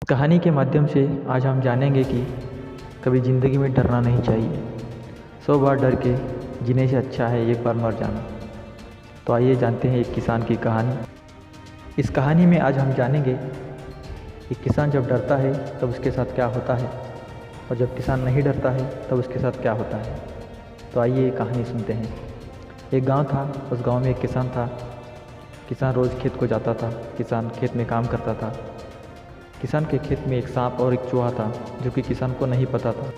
कहानी के माध्यम से आज हम जानेंगे कि कभी ज़िंदगी में डरना नहीं चाहिए। 100 बार डर के जीने से अच्छा है एक बार मर जाना। तो आइए जानते हैं एक किसान की कहानी। इस कहानी में आज हम जानेंगे कि किसान जब डरता है तब उसके साथ क्या होता है और जब किसान नहीं डरता है तब उसके साथ क्या होता है। तो आइए ये कहानी सुनते हैं। एक गांव था, उस गांव में एक किसान था। किसान रोज़ खेत को जाता था, किसान खेत में काम करता था। किसान के खेत में एक सांप और एक चूहा था जो कि किसान को नहीं पता था।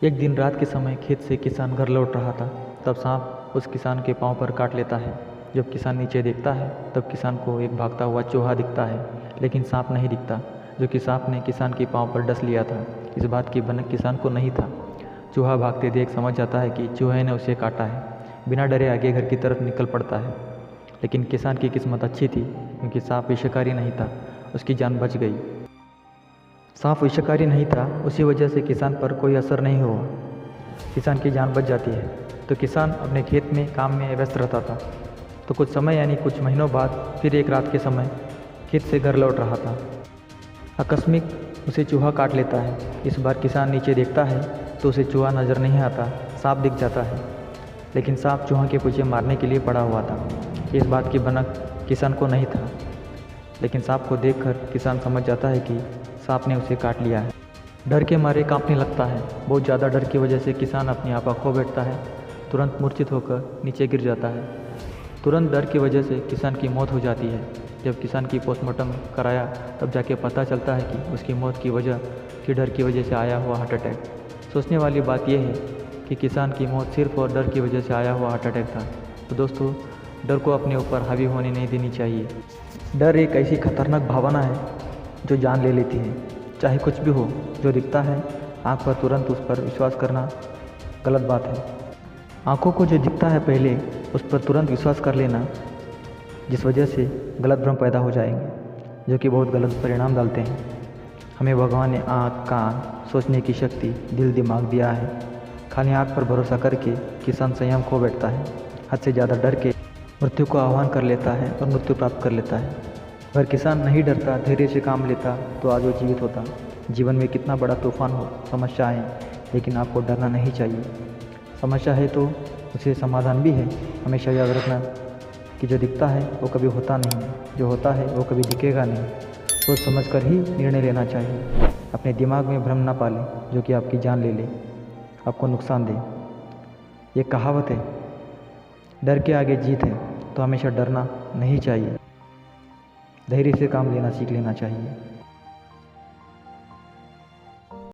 एक दिन रात के समय खेत से किसान घर लौट रहा था, तब सांप उस किसान के पांव पर काट लेता है। जब किसान नीचे देखता है तब किसान को एक भागता हुआ चूहा दिखता है, लेकिन सांप नहीं दिखता, जो कि सांप ने किसान के पांव पर डस लिया था। इस बात की भनक किसान को नहीं था। चूहा भागते देख समझ जाता है कि चूहे ने उसे काटा है। बिना डरे आगे घर की तरफ निकल पड़ता है, लेकिन किसान की किस्मत अच्छी थी क्योंकि सांप विषकारी नहीं था, उसकी जान बच गई। सांप विषकारी नहीं था, उसी वजह से किसान पर कोई असर नहीं हुआ, किसान की जान बच जाती है। तो किसान अपने खेत में काम में व्यस्त रहता था। तो कुछ समय यानी कुछ महीनों बाद फिर एक रात के समय खेत से घर लौट रहा था। आकस्मिक उसे चूहा काट लेता है। इस बार किसान नीचे देखता है तो उसे चूहा नज़र नहीं आता, सांप दिख जाता है, लेकिन सांप चूहा के पीछे मारने के लिए पड़ा हुआ था। इस बात की भनक किसान को नहीं था, लेकिन सांप को देखकर किसान समझ जाता है कि सांप ने उसे काट लिया है। डर के मारे कांपने लगता है। बहुत ज़्यादा डर की वजह से किसान अपनी आपा खो बैठता है, तुरंत मूर्छित होकर नीचे गिर जाता है। तुरंत डर की वजह से किसान की मौत हो जाती है। जब किसान की पोस्टमार्टम कराया तब जाके पता चलता है कि उसकी मौत की वजह कि डर की वजह से आया हुआ हार्ट अटैक। सोचने वाली बात यह है कि किसान की मौत सिर्फ और डर की वजह से आया हुआ हार्ट अटैक था। तो दोस्तों, डर को अपने ऊपर हावी होने नहीं देनी चाहिए। डर एक ऐसी खतरनाक भावना है जो जान ले लेती है। चाहे कुछ भी हो, जो दिखता है आँख पर तुरंत उस पर विश्वास करना गलत बात है। आँखों को जो दिखता है पहले उस पर तुरंत विश्वास कर लेना, जिस वजह से गलत भ्रम पैदा हो जाएंगे जो कि बहुत गलत परिणाम डालते हैं। हमें भगवान ने आँख, कान, सोचने की शक्ति, दिल, दिमाग दिया है। खाली आँख पर भरोसा करके किसान संयम खो बैठता है। हद से ज़्यादा डर के मृत्यु को आह्वान कर लेता है और मृत्यु प्राप्त कर लेता है। अगर किसान नहीं डरता, धैर्य से काम लेता तो आज वो जीवित होता। जीवन में कितना बड़ा तूफान हो, समस्या आए, लेकिन आपको डरना नहीं चाहिए। समस्या है तो उसे समाधान भी है। हमेशा याद रखना कि जो दिखता है वो कभी होता नहीं, जो होता है वो कभी दिखेगा नहीं। सोच समझ कर ही निर्णय लेना चाहिए। अपने दिमाग में भ्रम ना पालें जो कि आपकी जान ले ले, आपको नुकसान दे। ये कहावत है, डर के आगे जीत है। तो हमेशा डरना नहीं चाहिए, धैर्य से काम लेना सीख लेना चाहिए।